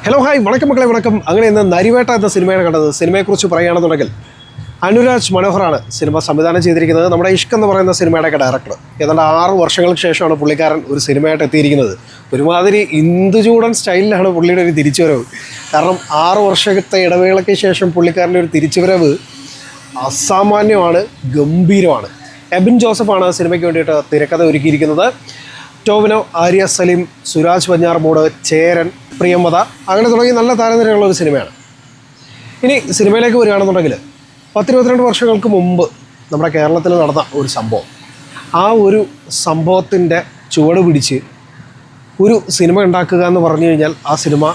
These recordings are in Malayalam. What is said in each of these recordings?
ഹലോ ഹായ് വണക്കം മക്കളെ വണക്കം. അങ്ങനെ ഇന്ന് നരിവേട്ട എന്ന സിനിമയാണ് കണ്ടത്. സിനിമയെക്കുറിച്ച് പറയുകയാണെന്നുണ്ടെങ്കിൽ അനുരാജ് മനോഹറാണ് സിനിമ സംവിധാനം ചെയ്തിരിക്കുന്നത്. നമ്മുടെ ഇഷ്ക് എന്ന് പറയുന്ന സിനിമയുടെയൊക്കെ ഡയറക്ടർ. ഏതാണ്ട് 6 വർഷങ്ങൾക്ക് ശേഷമാണ് പുള്ളിക്കാരൻ ഒരു സിനിമയായിട്ട് എത്തിയിരിക്കുന്നത്. ഒരുമാതിരി ഇന്ദുചൂടൻ സ്റ്റൈലിലാണ് പുള്ളിയുടെ ഒരു തിരിച്ചുവരവ്. കാരണം 6 വർഷത്തെ ഇടവേളയ്ക്ക് ശേഷം പുള്ളിക്കാരൻ്റെ ഒരു തിരിച്ചുവരവ് അസാമാന്യമാണ്, ഗംഭീരമാണ്. എബിൻ ജോസഫാണ് സിനിമയ്ക്ക് വേണ്ടിയിട്ട് തിരക്കഥ ഒരുക്കിയിരിക്കുന്നത്. ടോവിനോ, ആര്യ സലീം, സുരാജ് വെഞ്ഞാറമൂട്, ചേരൻ, പ്രിയമത, അങ്ങനെ തുടങ്ങി നല്ല താരനിരയുള്ള ഒരു സിനിമയാണ്. ഇനി സിനിമയിലേക്ക് വരികയാണെന്നുണ്ടെങ്കിൽ 10-22 വർഷങ്ങൾക്ക് മുമ്പ് നമ്മുടെ കേരളത്തിൽ നടന്ന ഒരു സംഭവം, ആ ഒരു സംഭവത്തിൻ്റെ ചുവട് പിടിച്ച് ഒരു സിനിമ ഉണ്ടാക്കുക എന്ന് പറഞ്ഞു കഴിഞ്ഞാൽ ആ സിനിമ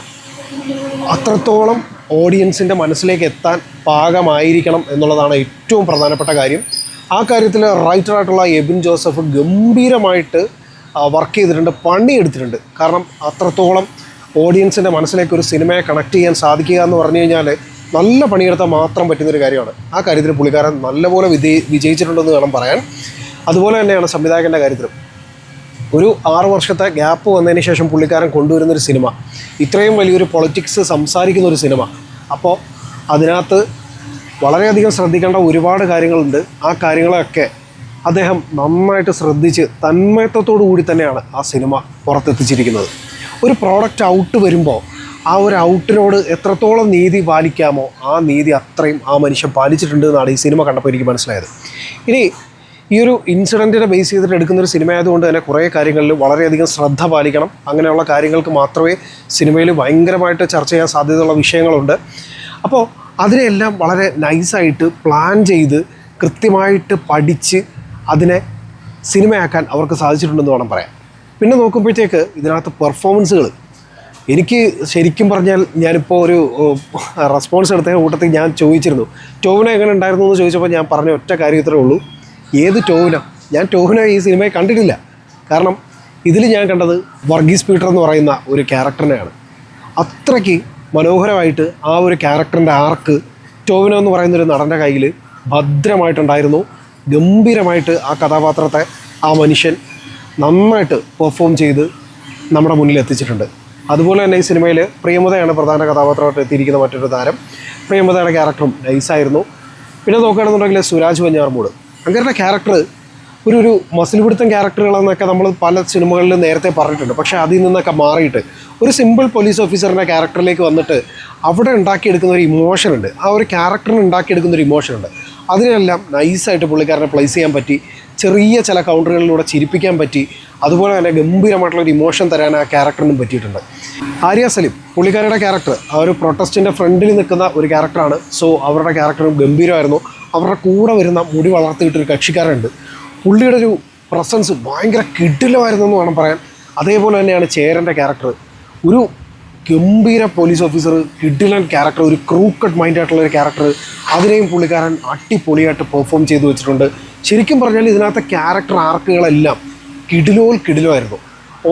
അത്രത്തോളം ഓഡിയൻസിൻ്റെ മനസ്സിലേക്ക് എത്താൻ പാകമായിരിക്കണം എന്നുള്ളതാണ് ഏറ്റവും പ്രധാനപ്പെട്ട കാര്യം. ആ കാര്യത്തിൽ റൈറ്ററായിട്ടുള്ള എബിൻ ജോസഫ് ഗംഭീരമായിട്ട് വർക്ക് ചെയ്തിട്ടുണ്ട്, പണിയെടുത്തിട്ടുണ്ട്. കാരണം അത്രത്തോളം ഓഡിയൻസിൻ്റെ മനസ്സിലേക്ക് ഒരു സിനിമയെ കണക്ട് ചെയ്യാൻ സാധിക്കുക എന്ന് പറഞ്ഞു കഴിഞ്ഞാൽ നല്ല പണിയെടുത്താൽ മാത്രം പറ്റുന്നൊരു കാര്യമാണ്. ആ കാര്യത്തിൽ പുള്ളിക്കാരൻ നല്ലപോലെ വിജയിച്ചിട്ടുണ്ടെന്ന് വേണം പറയാൻ. അതുപോലെ തന്നെയാണ് സംവിധായകൻ്റെ കാര്യത്തിലും. ഒരു 6 വർഷത്തെ ഗ്യാപ്പ് വന്നതിന് ശേഷം പുള്ളിക്കാരൻ കൊണ്ടുവരുന്നൊരു സിനിമ, ഇത്രയും വലിയൊരു പൊളിറ്റിക്സ് സംസാരിക്കുന്ന ഒരു സിനിമ. അപ്പോൾ അതിനകത്ത് വളരെയധികം ശ്രദ്ധിക്കേണ്ട ഒരുപാട് കാര്യങ്ങളുണ്ട്. ആ കാര്യങ്ങളൊക്കെ അദ്ദേഹം നന്നായിട്ട് ശ്രദ്ധിച്ച് തന്മയത്വത്തോടു കൂടി തന്നെയാണ് ആ സിനിമ പുറത്തെത്തിച്ചിരിക്കുന്നത്. ഒരു പ്രോഡക്റ്റ് ഔട്ട് വരുമ്പോൾ ആ ഒരു ഔട്ടിനോട് എത്രത്തോളം നീതി പാലിക്കാമോ ആ നീതി അത്രയും ആ മനുഷ്യൻ പാലിച്ചിട്ടുണ്ട് എന്നാണ് ഈ സിനിമ കണ്ടപ്പോൾ എനിക്ക് മനസ്സിലായത്. ഇനി ഈ ഒരു ഇൻസിഡൻറ്റിനെ ബേസ് ചെയ്തിട്ട് എടുക്കുന്നൊരു സിനിമ ആയതുകൊണ്ട് തന്നെ കുറേ കാര്യങ്ങളിൽ വളരെയധികം ശ്രദ്ധ പാലിക്കണം. അങ്ങനെയുള്ള കാര്യങ്ങൾക്ക് മാത്രമേ സിനിമയിൽ ഭയങ്കരമായിട്ട് ചർച്ച ചെയ്യാൻ സാധ്യതയുള്ള വിഷയങ്ങളുണ്ട്. അപ്പോൾ അതിനെല്ലാം വളരെ നൈസായിട്ട് പ്ലാൻ ചെയ്ത് കൃത്യമായിട്ട് പഠിച്ച് അതിനെ സിനിമയാക്കാൻ അവർക്ക് സാധിച്ചിട്ടുണ്ടെന്ന് വേണം പറയാൻ. പിന്നെ നോക്കുമ്പോഴത്തേക്ക് ഇതിനകത്ത് പെർഫോമൻസുകൾ എനിക്ക് ശരിക്കും പറഞ്ഞാൽ ഞാനിപ്പോൾ ഒരു റെസ്പോൺസ് എടുത്ത കൂട്ടത്തിൽ ഞാൻ ചോദിച്ചിരുന്നു ടോവിനോ എങ്ങനെ ഉണ്ടായിരുന്നു എന്ന് ചോദിച്ചപ്പോൾ ഞാൻ പറഞ്ഞ ഒറ്റ കാര്യത്രേ ഉള്ളൂ, ഏത് ടോവിനോ? ഞാൻ ടോവിനോ ഈ സിനിമയെ കണ്ടിട്ടില്ല. കാരണം ഇതിൽ ഞാൻ കണ്ടത് വർഗീസ് പീറ്റർ എന്ന് പറയുന്ന ഒരു ക്യാരക്ടറിനെയാണ്. അത്രയ്ക്ക് മനോഹരമായിട്ട് ആ ഒരു ക്യാരക്ടറിൻ്റെ ആർക്ക് ടോവിനോ എന്ന് പറയുന്നൊരു നടൻ്റെ കയ്യിൽ ഭദ്രമായിട്ടുണ്ടായിരുന്നു. ഗംഭീരമായിട്ട് ആ കഥാപാത്രത്തെ ആ മനുഷ്യൻ നന്നായിട്ട് പെർഫോം ചെയ്ത് നമ്മുടെ മുന്നിൽ എത്തിച്ചിട്ടുണ്ട്. അതുപോലെ തന്നെ ഈ സിനിമയിൽ പ്രിയമതയാണ് പ്രധാന കഥാപാത്രമായിട്ട് എത്തിയിരിക്കുന്ന മറ്റൊരു താരം. പ്രിയമതയുടെ ക്യാരക്ടറും നൈസായിരുന്നു. പിന്നെ നോക്കുകയാണെന്നുണ്ടെങ്കിൽ സുരാജ് വെഞ്ഞാറമൂട്, അങ്ങനത്തെ ക്യാരക്ടർ ഒരു മസിൽ പിടുത്തം ക്യാരക്ടറുകളെന്നൊക്കെ നമ്മൾ പല സിനിമകളിലും നേരത്തെ പറഞ്ഞിട്ടുണ്ട്. പക്ഷേ അതിൽ നിന്നൊക്കെ മാറിയിട്ട് ഒരു സിമ്പിൾ പോലീസ് ഓഫീസറിൻ്റെ ക്യാരക്ടറിലേക്ക് വന്നിട്ട് അവിടെ ഉണ്ടാക്കിയെടുക്കുന്ന ഒരു ഇമോഷനുണ്ട്, ആ ഒരു ക്യാരക്ടറിന് ഉണ്ടാക്കിയെടുക്കുന്നൊരു ഇമോഷനുണ്ട്. അതിനെല്ലാം നൈസായിട്ട് പുള്ളിക്കാരനെ പ്ലേസ് ചെയ്യാൻ പറ്റി, ചെറിയ ചില കൗണ്ടറുകളിലൂടെ ചിരിപ്പിക്കാൻ പറ്റി. അതുപോലെ തന്നെ ഗംഭീരമായിട്ടുള്ളൊരു ഇമോഷൻ തരാൻ ആ ക്യാരക്ടറിനും പറ്റിയിട്ടുണ്ട്. ആര്യ സലീം പുള്ളിക്കാരുടെ ക്യാരക്ടർ ആ ഒരു പ്രൊട്ടസ്റ്റിൻ്റെ ഫ്രണ്ടിൽ നിൽക്കുന്ന ഒരു ക്യാരക്ടറാണ്. സോ അവരുടെ ക്യാരക്ടറും ഗംഭീരമായിരുന്നു. അവരുടെ കൂടെ വരുന്ന മുടി വളർത്തിയിട്ടൊരു കക്ഷിക്കാരുണ്ട്, പുള്ളിയുടെ ഒരു പ്രസൻസ് ഭയങ്കര കിടിലമായിരുന്നു എന്ന് വേണം പറയാൻ. അതേപോലെ തന്നെയാണ് ചേരൻ്റെ ക്യാരക്ടർ, ഒരു ഗംഭീര പോലീസ് ഓഫീസർ, കിഡിലൻ ക്യാരക്ടർ, ഒരു ക്രൂക്കഡ് മൈൻഡായിട്ടുള്ളൊരു ക്യാരക്ടർ. അതിനെയും പുള്ളിക്കാരൻ അടിപൊളിയായിട്ട് പെർഫോം ചെയ്തു വെച്ചിട്ടുണ്ട്. ശരിക്കും പറഞ്ഞാൽ ഇതിനകത്തെ ക്യാരക്ടർ ആർക്കുകളെല്ലാം കിടിലമായിരുന്നു.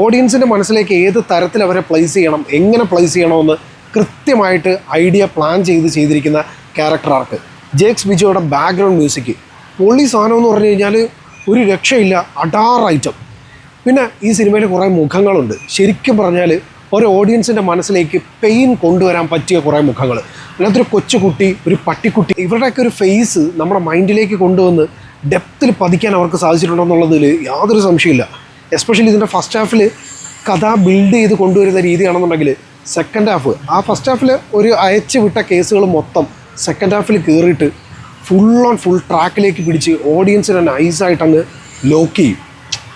ഓഡിയൻസിൻ്റെ മനസ്സിലേക്ക് ഏത് തരത്തിൽ അവരെ പ്ലേസ് ചെയ്യണം, എങ്ങനെ പ്ലേസ് ചെയ്യണമെന്ന് കൃത്യമായിട്ട് ഐഡിയ പ്ലാൻ ചെയ്തിരിക്കുന്ന ക്യാരക്ടർ ആർക്ക്. ജേക്സ് ബിജോയുടെ ബാക്ക്ഗ്രൗണ്ട് മ്യൂസിക് പൊളി സാധനം എന്ന് പറഞ്ഞു കഴിഞ്ഞാൽ ഒരു രക്ഷയില്ല, അടാർ ഐറ്റം. പിന്നെ ഈ സിനിമയിൽ കുറേ മുഖങ്ങളുണ്ട്. ശരിക്കും പറഞ്ഞാൽ ഒരു ഓഡിയൻസിൻ്റെ മനസ്സിലേക്ക് പെയിൻ കൊണ്ടുവരാൻ പറ്റിയ കുറേ മുഖങ്ങൾ. അതിനകത്തൊരു കൊച്ചുകുട്ടി, ഒരു പട്ടിക്കുട്ടി, ഇവരുടെയൊക്കെ ഒരു ഫേസ് നമ്മുടെ മൈൻഡിലേക്ക് കൊണ്ടുവന്ന് ഡെപ്തിൽ പതിക്കാൻ അവർക്ക് സാധിച്ചിട്ടുണ്ടെന്നുള്ളതിൽ യാതൊരു സംശയമില്ല. എസ്പെഷ്യലി ഇതിൻ്റെ ഫസ്റ്റ് ഹാഫിൽ കഥ ബിൽഡ് ചെയ്ത് കൊണ്ടുവരുന്ന രീതിയാണെന്നുണ്ടെങ്കിൽ സെക്കൻഡ് ഹാഫ്, ആ ഫസ്റ്റ് ഹാഫിൽ ഒരു അയച്ചു വിട്ട കേസുകൾ മൊത്തം സെക്കൻഡ് ഹാഫിൽ കയറിയിട്ട് ഫുൾ ട്രാക്കിലേക്ക് പിടിച്ച് ഓഡിയൻസിനെ നൈസായിട്ട് അങ്ങ് ലോക്ക് ചെയ്യും.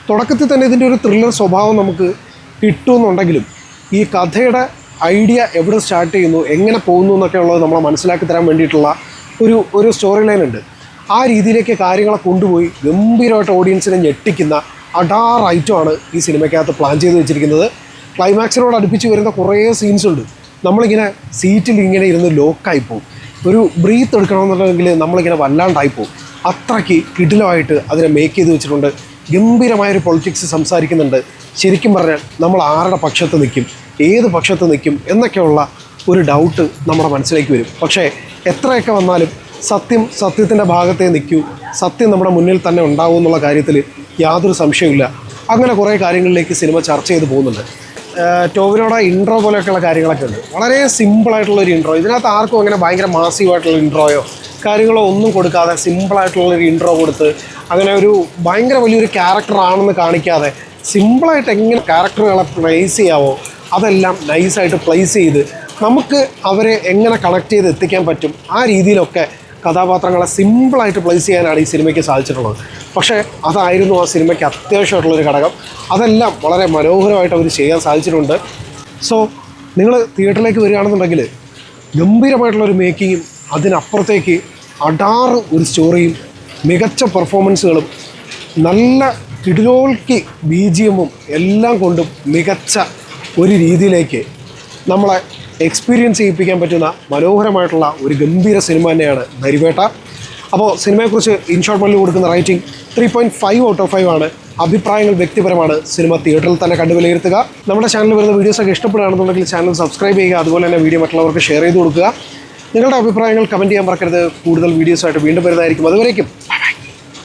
തുടക്കത്തിൽ തന്നെ ഇതിൻ്റെ ഒരു ത്രില്ലർ സ്വഭാവം നമുക്ക് കിട്ടുമെന്നുണ്ടെങ്കിലും ഈ കഥയുടെ ഐഡിയ എവിടെ സ്റ്റാർട്ട് ചെയ്യുന്നു, എങ്ങനെ പോകുന്നു എന്നൊക്കെ ഉള്ളത് നമ്മളെ മനസ്സിലാക്കി തരാൻ വേണ്ടിയിട്ടുള്ള ഒരു സ്റ്റോറി ലൈൻ ഉണ്ട്. ആ രീതിയിലേക്ക് കാര്യങ്ങളെ കൊണ്ടുപോയി ഗംഭീരമായിട്ട് ഓഡിയൻസിനെ ഞെട്ടിക്കുന്ന അടാർ ഐറ്റമാണ് ഈ സിനിമയ്ക്കകത്ത് പ്ലാൻ ചെയ്ത് വെച്ചിരിക്കുന്നത്. ക്ലൈമാക്സിനോട് അടുപ്പിച്ച് വരുന്ന കുറേ സീൻസ് ഉണ്ട്. നമ്മളിങ്ങനെ സീറ്റിൽ ഇങ്ങനെ ഇരുന്ന് ലോക്കായിപ്പോവും. ഒരു ബ്രീത്ത് എടുക്കണമെന്നുണ്ടെങ്കിൽ നമ്മളിങ്ങനെ വല്ലാണ്ടായിപ്പോവും. അത്രയ്ക്ക് കിടിലമായിട്ട് അതിനെ മേക്ക് ചെയ്ത് വെച്ചിട്ടുണ്ട്. ഗംഭീരമായൊരു പൊളിറ്റിക്സ് സംസാരിക്കുന്നുണ്ട്. ശരിക്കും പറഞ്ഞാൽ നമ്മൾ ആരുടെ പക്ഷത്ത് നിൽക്കും, ഏത് പക്ഷത്ത് നിൽക്കും എന്നൊക്കെയുള്ള ഒരു ഡൗട്ട് നമ്മുടെ മനസ്സിലേക്ക് വരും. പക്ഷേ എത്രയൊക്കെ വന്നാലും സത്യത്തിൻ്റെ ഭാഗത്തേ നിൽക്കൂ, സത്യം നമ്മുടെ മുന്നിൽ തന്നെ ഉണ്ടാവും എന്നുള്ള കാര്യത്തിൽ യാതൊരു സംശയമില്ല. അങ്ങനെ കുറേ കാര്യങ്ങളിലേക്ക് സിനിമ ചർച്ച ചെയ്ത് പോകുന്നുണ്ട്. ടോവിനോടെ ഇൻട്രോ പോലെയൊക്കെയുള്ള കാര്യങ്ങളൊക്കെ ഉണ്ട്. വളരെ സിമ്പിളായിട്ടുള്ളൊരു ഇൻട്രോ. ഇതിനകത്ത് ആർക്കും അങ്ങനെ ഭയങ്കര മാസീവായിട്ടുള്ള ഇൻട്രോയോ കാര്യങ്ങളോ ഒന്നും കൊടുക്കാതെ സിമ്പിളായിട്ടുള്ളൊരു ഇൻട്രോ കൊടുത്ത് അങ്ങനെ ഒരു ഭയങ്കര വലിയൊരു ക്യാരക്ടറാണെന്ന് കാണിക്കാതെ സിമ്പിളായിട്ട് എങ്ങനെ ക്യാരക്ടറുകളെ പ്ലേസ് ചെയ്യാവോ അതെല്ലാം നൈസായിട്ട് പ്ലേസ് ചെയ്ത് നമുക്ക് അവരെ എങ്ങനെ കണക്ട് ചെയ്ത് എത്തിക്കാൻ പറ്റും ആ രീതിയിലൊക്കെ കഥാപാത്രങ്ങളെ സിമ്പിളായിട്ട് പ്ലേസ് ചെയ്യാനാണ് ഈ സിനിമയ്ക്ക് സാധിച്ചിട്ടുള്ളത്. പക്ഷേ അതായിരുന്നു ആ സിനിമയ്ക്ക് അത്യാവശ്യമായിട്ടുള്ളൊരു ഘടകം. അതെല്ലാം വളരെ മനോഹരമായിട്ട് അവർ ചെയ്യാൻ സാധിച്ചിട്ടുണ്ട്. സോ നിങ്ങൾ തിയേറ്ററിലേക്ക് വരികയാണെന്നുണ്ടെങ്കിൽ ഗംഭീരമായിട്ടുള്ളൊരു മേക്കിങ്ങും അതിനപ്പുറത്തേക്ക് അടാറ് ഒരു സ്റ്റോറിയും മികച്ച പെർഫോമൻസുകളും നല്ല കിടിലോൽക്കി BGM-ഉം എല്ലാം കൊണ്ടും മികച്ച ഒരു രീതിയിലേക്ക് നമ്മളെ എക്സ്പീരിയൻസ് ചെയ്യിപ്പിക്കാൻ പറ്റുന്ന മനോഹരമായിട്ടുള്ള ഒരു ഗംഭീര സിനിമ തന്നെയാണ് നരിവേട്ട. അപ്പോൾ സിനിമയെക്കുറിച്ച് ഇൻഷോർട്ട് മല്ലു കൊടുക്കുന്ന റേറ്റിംഗ് 3.5 ഔട്ട് ഓഫ് 5 ആണ്. അഭിപ്രായങ്ങൾ വ്യക്തിപരമാണ്. സിനിമ തിയേറ്ററിൽ തന്നെ കണ്ടു വിലയിരുത്തുക. നമ്മുടെ ചാനലിൽ വരുന്ന വീഡിയോസൊക്കെ ഇഷ്ടപ്പെടുകയാണെന്നുണ്ടെങ്കിൽ ചാനൽ സബ്സ്ക്രൈബ് ചെയ്യുക. അതുപോലെ തന്നെ വീഡിയോ മറ്റുള്ളവർക്ക് ഷെയർ ചെയ്ത് കൊടുക്കുക. നിങ്ങളുടെ അഭിപ്രായങ്ങൾ കമൻറ്റ് ചെയ്യാൻ മറക്കരുത്. കൂടുതൽ വീഡിയോസായിട്ട് വീണ്ടും വരുന്നതായിരിക്കും. അതുവരേക്കും